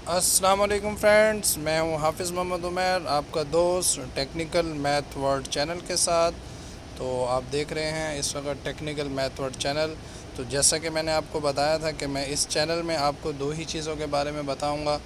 अस्सलाम वालेकुम फ्रेंड्स, मैं हूं हाफिज़ मोहम्मद उमर, आपका दोस्त टेक्निकल मैथ वर्ल्ड चैनल के साथ। तो आप देख रहे हैं इस वक्त टेक्निकल मैथ वर्ल्ड चैनल। तो जैसा कि मैंने आपको बताया था कि मैं इस चैनल में आपको दो ही चीज़ों के बारे में बताऊंगा।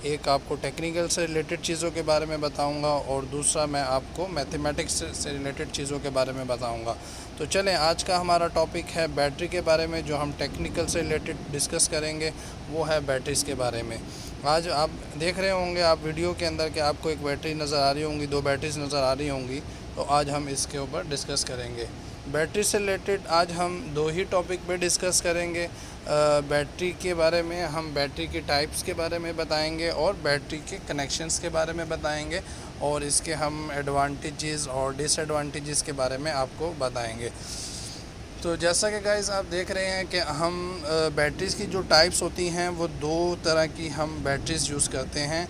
एक आपको टेक्निकल से रिलेटेड चीज़ों के बारे में बताऊंगा और दूसरा मैं आपको मैथमेटिक्स से रिलेटेड चीज़ों के बारे में बताऊंगा। तो चलें, आज का हमारा टॉपिक है बैटरी के बारे में। जो हम टेक्निकल से रिलेटेड डिस्कस करेंगे वो है बैटरीज़ के बारे में। आज आप देख रहे होंगे आप वीडियो के अंदर कि आपको एक बैटरी नज़र आ रही होंगी, दो बैटरीज नज़र आ रही होंगी। तो आज हम इसके ऊपर डिस्कस करेंगे। बैटरी से रिलेटेड आज हम दो ही टॉपिक पे डिस्कस करेंगे। बैटरी के बारे में हम बैटरी के टाइप्स के बारे में बताएंगे और बैटरी के कनेक्शंस के बारे में बताएंगे और इसके हम एडवांटेजेस और डिसएडवांटेजेस के बारे में आपको बताएंगे। तो जैसा कि गाइस आप देख रहे हैं कि हम बैटरीज़ की जो टाइप्स होती हैं वो दो तरह की हम बैटरीज़ यूज़ करते हैं।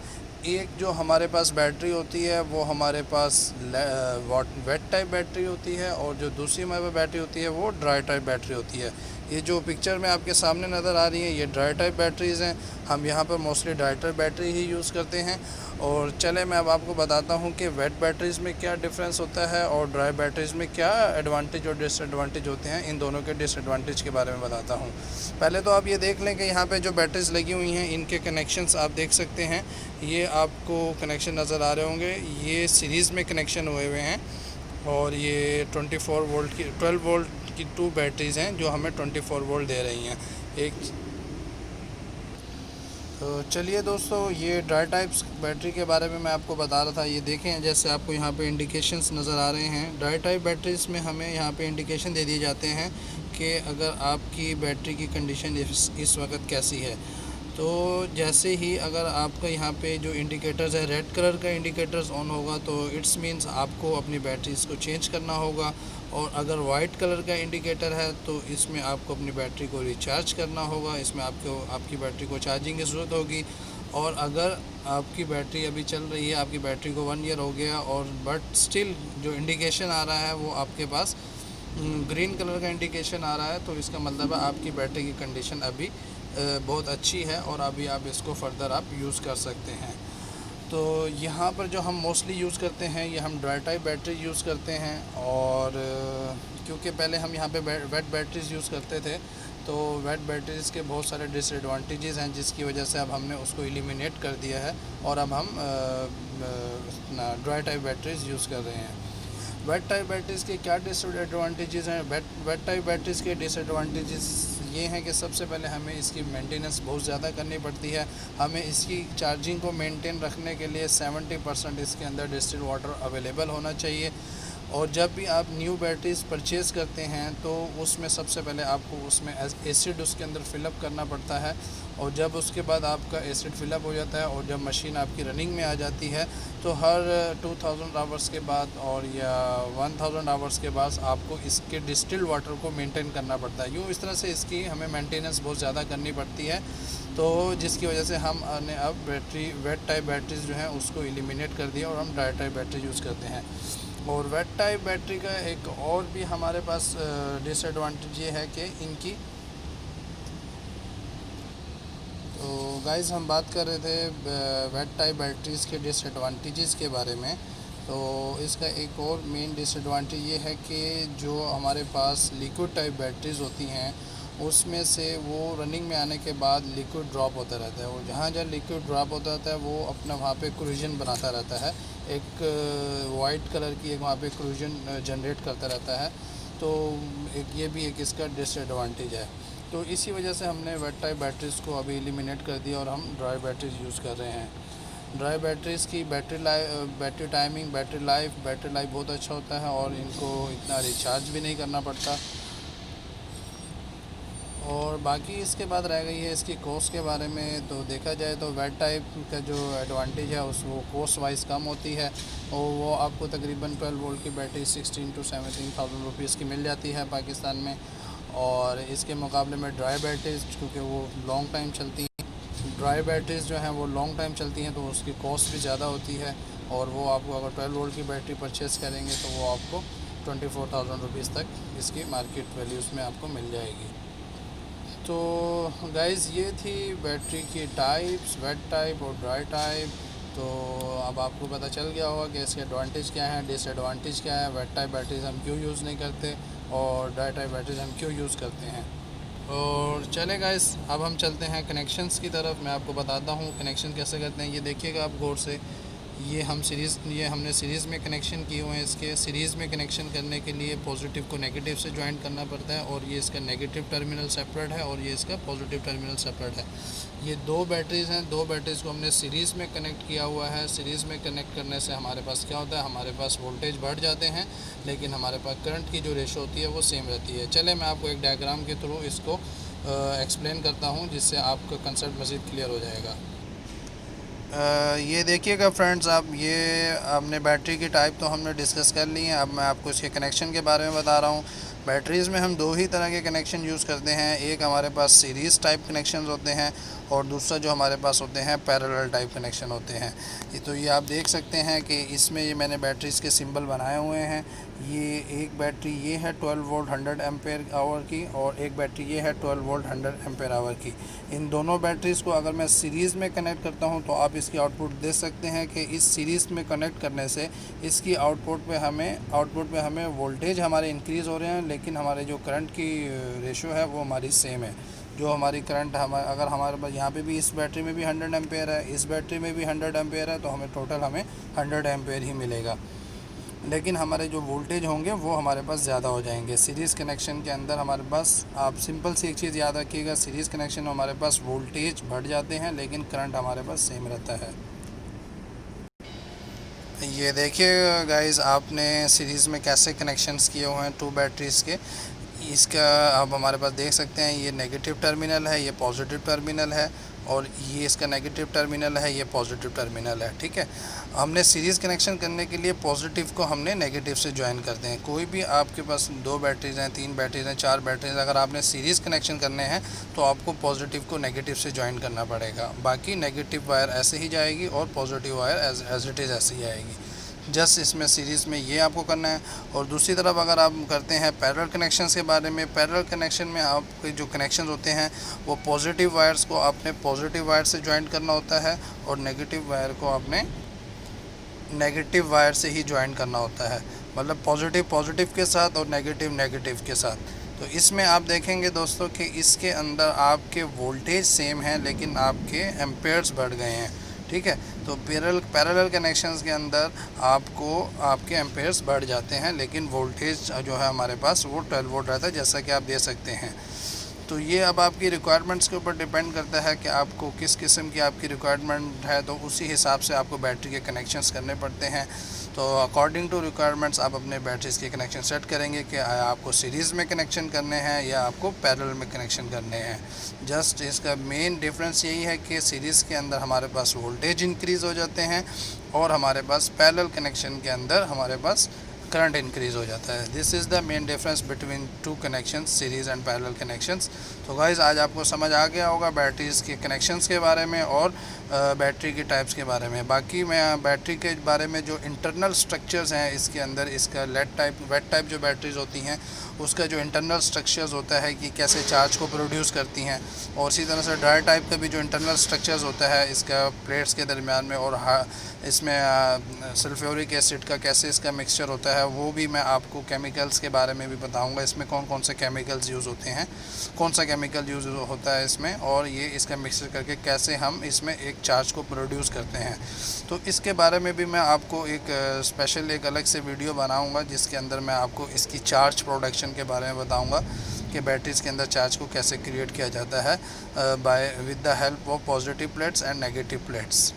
एक जो हमारे पास बैटरी होती है वो हमारे पास वेट टाइप बैटरी होती है और जो दूसरी हमारे पास बैटरी होती है वो ड्राई टाइप बैटरी होती है। ये जो पिक्चर में आपके सामने नज़र आ रही हैं ये ड्राई टाइप बैटरीज़ हैं। हम यहाँ पर मोस्टली ड्राई टाइप बैटरी ही यूज़ करते हैं। और चले मैं अब आपको बताता हूँ कि वेट बैटरीज़ में क्या डिफरेंस होता है और ड्राई बैटरीज़ में क्या एडवांटेज और डिसएडवांटेज होते हैं। इन दोनों के डिसएडवांटेज के बारे में बताता हूँ। पहले तो आप ये देख लें कि यहाँ पे जो बैटरीज़ लगी हुई हैं इनके कनेक्शंस आप देख सकते हैं। ये आपको कनेक्शन नज़र आ रहे होंगे, ये सीरीज़ में कनेक्शन हुए हुए हैं और ये 24 वोल्ट की 12 वोल्ट की टू बैटरीज़ हैं जो हमें 24 वोल्ट दे रही हैं। एक तो चलिए दोस्तों, ये ड्राई टाइप्स बैटरी के बारे में मैं आपको बता रहा था। ये देखें, जैसे आपको यहाँ पे इंडिकेशंस नज़र आ रहे हैं। ड्राई टाइप बैटरीज़ में हमें यहाँ पे इंडिकेशन दे दिए जाते हैं कि अगर आपकी बैटरी की कंडीशन इस वक्त कैसी है। तो जैसे ही अगर आपका यहाँ पे जो इंडिकेटर्स है रेड कलर का इंडिकेटर्स ऑन होगा तो इट्स मीन्स आपको अपनी बैटरीज़ को चेंज करना होगा। और अगर वाइट कलर का इंडिकेटर है तो इसमें आपको अपनी बैटरी को रिचार्ज करना होगा, इसमें आपको आपकी बैटरी को चार्जिंग की ज़रूरत होगी। और अगर आपकी बैटरी अभी चल रही है, आपकी बैटरी को 1 ईयर हो गया और बट स्टिल जो इंडिकेशन आ रहा है वो आपके पास ग्रीन कलर का इंडिकेशन आ रहा है, तो इसका मतलब है आपकी बैटरी की कंडीशन अभी बहुत अच्छी है और अभी आप इसको फर्दर आप यूज़ कर सकते हैं। तो यहाँ पर जो हम मोस्टली यूज़ करते हैं ये हम ड्राई टाइप बैटरी यूज़ करते हैं। और क्योंकि पहले हम यहाँ पे वेट बैटरीज़ यूज़ करते थे तो वेट बैटरीज़ के बहुत सारे डिसएडवांटेजेस हैं जिसकी वजह से अब हमने उसको एलिमिनेट कर दिया है और अब हम ड्राई टाइप बैटरीज़ यूज़ कर रहे हैं। वेट टाइप बैटरीज़ के क्या डिसएडवांटेजेस हैं? वेट टाइप बैटरीज़ के डिसएडवांटेजेस ये हैं कि सबसे पहले हमें इसकी मेंटेनेंस बहुत ज़्यादा करनी पड़ती है। हमें इसकी चार्जिंग को मेंटेन रखने के लिए 70% इसके अंदर डिस्टिल वाटर अवेलेबल होना चाहिए। और जब भी आप न्यू बैटरीज परचेज़ करते हैं तो उसमें सबसे पहले आपको उसमें एसिड उसके अंदर फ़िलअप करना पड़ता है। और जब उसके बाद आपका एसिड फ़िलअप हो जाता है और जब मशीन आपकी रनिंग में आ जाती है तो हर 2000 आवर्स के बाद और या 1000 आवर्स के बाद आपको इसके डिस्टिल वाटर को मेंटेन करना पड़ता है। यूँ इस तरह से इसकी हमें मेंटेनेंस बहुत ज़्यादा करनी पड़ती है। तो जिसकी वजह से हमने अब वेट टाइप बैटरीज जो हैं उसको एलिमिनेट कर दिया और हम ड्राई टाइप बैटरी यूज़ करते हैं। और वेट टाइप बैटरी का एक और भी हमारे पास डिसएडवांटेज ये है कि इनकी, तो गाइस हम बात कर रहे थे वेट टाइप बैटरीज़ के डिसएडवांटेजेस के बारे में। तो इसका एक और मेन डिसएडवांटेज ये है कि जो हमारे पास लिक्विड टाइप बैटरीज़ होती हैं उसमें से वो रनिंग में आने के बाद लिक्विड ड्रॉप होता रहता है और जहाँ जहाँ लिक्विड ड्रॉप होता रहता है वो अपना वहाँ पे क्रूजन बनाता रहता है। एक वाइट कलर की एक वहाँ पे क्रूजन जनरेट करता रहता है। तो एक ये भी एक इसका डिसएडवांटेज है। तो इसी वजह से हमने वेट टाइप बैटरीज़ को अभी एलिमिनेट कर दिया और हम ड्राई बैटरीज़ यूज़ कर रहे हैं। ड्राई बैटरीज़ की बैटरी टाइमिंग, बैटरी लाइफ बहुत अच्छा होता है और इनको इतना रिचार्ज भी नहीं करना पड़ता। और बाकी इसके बाद रह गई है इसकी कॉस्ट के बारे में। तो देखा जाए तो वेट टाइप का जो एडवांटेज है उस वो कॉस्ट वाइज कम होती है और वो आपको तकरीबन 12 वोल्ट की बैटरी 16 to 17,000 रुपीज़ की मिल जाती है पाकिस्तान में। और इसके मुकाबले में ड्राई बैटरीज क्योंकि वो लॉन्ग टाइम चलती हैं, ड्राई बैटरीज जो हैं वो लॉन्ग टाइम चलती हैं तो उसकी कॉस्ट भी ज़्यादा होती है। और वो आपको अगर 12 वोल्ट की बैटरी परचेज़ करेंगे तो वो आपको 24,000 रुपीज़ तक इसकी मार्केट वैल्यूज़ में आपको मिल जाएगी। तो गाइज़ ये थी बैटरी की टाइप्स, वेट टाइप और ड्राई टाइप। तो अब आपको पता चल गया होगा कि इसके एडवांटेज क्या हैं, डिसएडवांटेज क्या है, वेट टाइप बैटरीज हम क्यों यूज़ नहीं करते और ड्राई टाइप बैटरीज हम क्यों यूज़ करते हैं। और चले गाइस, अब हम चलते हैं कनेक्शंस की तरफ। मैं आपको बताता हूँ कनेक्शन कैसे करते हैं। ये देखिएगा आप गौर से, ये हमने सीरीज़ में कनेक्शन किए हुए हैं। इसके सीरीज़ में कनेक्शन करने के लिए पॉजिटिव को नेगेटिव से ज्वाइन करना पड़ता है, और ये इसका नेगेटिव टर्मिनल सेपरेट है और ये इसका पॉजिटिव टर्मिनल सेपरेट है। ये दो बैटरीज़ हैं, दो बैटरीज़ को हमने सीरीज़ में कनेक्ट किया हुआ है। सीरीज़ में कनेक्ट करने से हमारे पास क्या होता है, हमारे पास वोल्टेज बढ़ जाते हैं, लेकिन हमारे पास करंट की जो रेशो होती है वो सेम रहती है। चले मैं आपको एक डायग्राम के थ्रू इसको एक्सप्लेन करता हूँ, जिससे आपका कंसेप्ट मज़ीद क्लियर हो जाएगा। ये देखिएगा फ्रेंड्स, आप ये हमने बैटरी की टाइप तो हमने डिस्कस कर ली है। अब मैं आपको इसके कनेक्शन के बारे में बता रहा हूँ। बैटरीज़ में हम दो ही तरह के कनेक्शन यूज़ करते हैं। एक हमारे पास सीरीज़ टाइप कनेक्शन होते हैं और दूसरा जो हमारे पास होते हैं पैरेलल टाइप कनेक्शन होते हैं। तो ये आप देख सकते हैं कि इसमें ये मैंने बैटरीज़ के सिंबल बनाए हुए हैं। ये एक बैटरी ये है 12 वोल्ट 100 एम्पेयर आवर की, और एक बैटरी ये है 12 वोल्ट 100 एम्पेयर आवर की। इन दोनों बैटरीज़ को अगर मैं सीरीज़ में कनेक्ट करता हूं तो आप इसकी आउटपुट देख सकते हैं कि इस सीरीज़ में कनेक्ट करने से इसकी आउटपुट पे हमें वोल्टेज हमारे इंक्रीज़ हो रहे हैं, लेकिन हमारे जो करंट की रेशो है वो हमारी सेम है। जो हमारी करंट अगर हमारे पास यहाँ पे भी इस बैटरी में भी 100 एम्पेयर है, इस बैटरी में भी 100 एम्पेयर है, तो हमें टोटल 100 एम्पेयर ही मिलेगा, लेकिन हमारे जो वोल्टेज होंगे वो हमारे पास ज़्यादा हो जाएंगे। सीरीज़ कनेक्शन के अंदर हमारे पास, आप सिंपल सी एक चीज़ याद रखिएगा, सीरीज़ कनेक्शन में हमारे पास वोल्टेज बढ़ जाते हैं लेकिन करंट हमारे पास सेम रहता है। ये देखिए गाइस, आपने सीरीज़ में कैसे कनेक्शंस किए हुए हैं टू बैटरीज़ के। इसका आप हमारे पास देख सकते हैं, ये नेगेटिव टर्मिनल है, ये पॉजिटिव टर्मिनल है, और ये इसका नेगेटिव टर्मिनल है, ये पॉजिटिव टर्मिनल है। ठीक है, हमने सीरीज़ कनेक्शन करने के लिए पॉजिटिव को हमने नेगेटिव से ज्वाइन करते हैं। कोई भी आपके पास दो बैटरीज़ हैं, तीन बैटरीज़ हैं, चार बैटरीज़, अगर आपने सीरीज़ कनेक्शन करने हैं तो आपको पॉजिटिव को नेगेटिव से ज्वाइन करना पड़ेगा। बाकी नेगेटिव वायर ऐसे ही जाएगी और positive wire as it is ऐसे ही आएगी। जस्ट इसमें सीरीज़ में ये आपको करना है। और दूसरी तरफ अगर आप करते हैं पैरेलल कनेक्शंस के बारे में, पैरेलल कनेक्शन में आपके जो कनेक्शंस होते हैं वो पॉजिटिव वायर्स को आपने पॉजिटिव वायर से ज्वाइन करना होता है, और नेगेटिव वायर को आपने नेगेटिव वायर से ही ज्वाइन करना होता है। मतलब पॉजिटिव पॉजिटिव के साथ और नेगेटिव नेगेटिव के साथ। तो इसमें आप देखेंगे दोस्तों कि इसके अंदर आपके वोल्टेज सेम है लेकिन आपके एम्पेयर्स बढ़ गए हैं। ठीक है, तो पैरेलल कनेक्शंस के अंदर आपको आपके एम्पेयर्स बढ़ जाते हैं, लेकिन वोल्टेज जो है हमारे पास वो 12 वोल्ट रहता है, जैसा कि आप दे सकते हैं। तो ये अब आपकी रिक्वायरमेंट्स के ऊपर डिपेंड करता है कि आपको किस किस्म की आपकी रिक्वायरमेंट है, तो उसी हिसाब से आपको बैटरी के कनेक्शंस करने पड़ते हैं। तो अकॉर्डिंग टू रिक्वायरमेंट्स आप अपने बैटरीज़ के कनेक्शन सेट करेंगे कि आपको सीरीज़ में कनेक्शन करने हैं या आपको पैरेलल में कनेक्शन करने हैं। जस्ट इसका मेन डिफरेंस यही है कि सीरीज़ के अंदर हमारे पास वोल्टेज इंक्रीज़ हो जाते हैं, और हमारे पास पैरेलल कनेक्शन के अंदर हमारे पास करंट इंक्रीज़ हो जाता है। This is the main difference between two connections, series and parallel connections. तो गाइज़ आज आपको समझ आ गया होगा बैटरीज़ के कनेक्शंस के बारे में और बैटरी के टाइप्स के बारे में। बाकी मैं बैटरी के बारे में जो इंटरनल स्ट्रक्चर्स हैं इसके अंदर, इसका वेट टाइप जो बैटरीज़ होती हैं उसका जो इंटरनल स्ट्रक्चर्स होता है कि कैसे चार्ज को प्रोड्यूस करती हैं, और इसी तरह से ड्राई टाइप का भी जो इंटरनल स्ट्रक्चर्स होता है इसका प्लेट्स के दरमियान में, और इसमें सल्फ्यूरिक एसिड का कैसे इसका मिक्सचर होता है, वो भी मैं आपको केमिकल्स के बारे में भी बताऊंगा। इसमें कौन कौन से केमिकल्स यूज़ होते हैं, कौन सा केमिकल यूज़ होता है इसमें, और ये इसका मिक्सचर करके कैसे हम इसमें एक चार्ज को प्रोड्यूस करते हैं। तो इसके बारे में भी मैं आपको एक स्पेशल एक अलग से वीडियो बनाऊँगा, जिसके अंदर मैं आपको इसकी चार्ज प्रोडक्शन के बारे में बताऊँगा कि बैटरीज़ के अंदर चार्ज को कैसे क्रिएट किया जाता है with the help of positive plates and negative plates.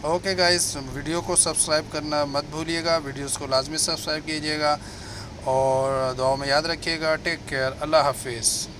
Okay guys, video को सब्सक्राइब करना मत भूलिएगा, वीडियोस को लाजमी सब्सक्राइब कीजिएगा और दुआ में याद रखिएगा। टेक केयर, अल्लाह हाफिज़।